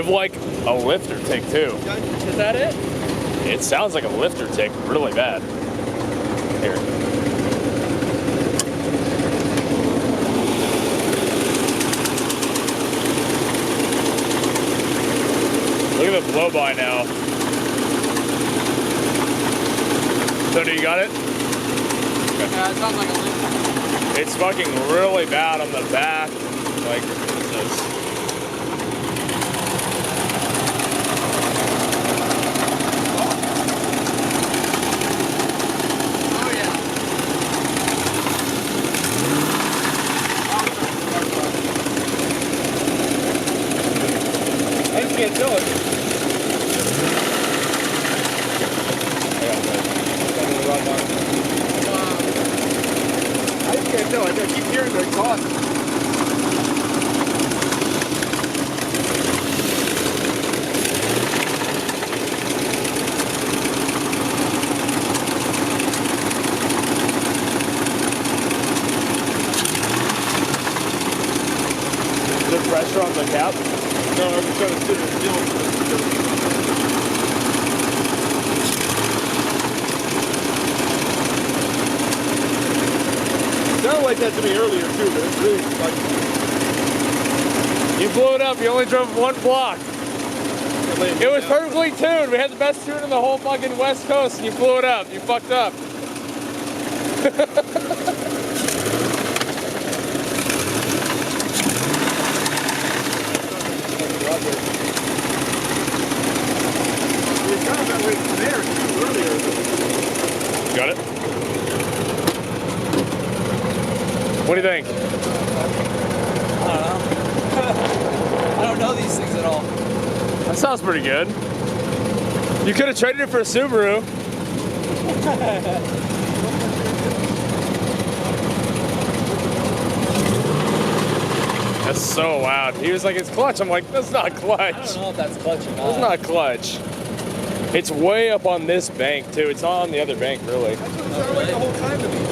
have like a lifter tick too. Is that it? It sounds like a lifter tick really bad. Here. Look at the blow by now. So do you got it? Okay. Yeah, it sounds like a lifter. It's fucking really bad on the back. Like, this. Oh yeah. I just can't tell it. I just can't tell. I keep hearing the exhaust. The pressure on the cap? No, I'm just trying to sit still. Sounded like that to me earlier too, but it's really like You blew it up. You only drove one block. It was perfectly tuned. We had the best tune in the whole fucking West Coast, and you blew it up. You fucked up. it's kind of that way from there too earlier. Got it? What do you think? I don't know. I don't know these things at all. That sounds pretty good. You could have traded it for a Subaru. That's so loud. He was like, it's clutch. I'm like, that's not clutch. I don't know if that's clutch or not. That's not clutch. It's way up on this bank too. It's not on the other bank really. That's what it sounded like the whole time to me.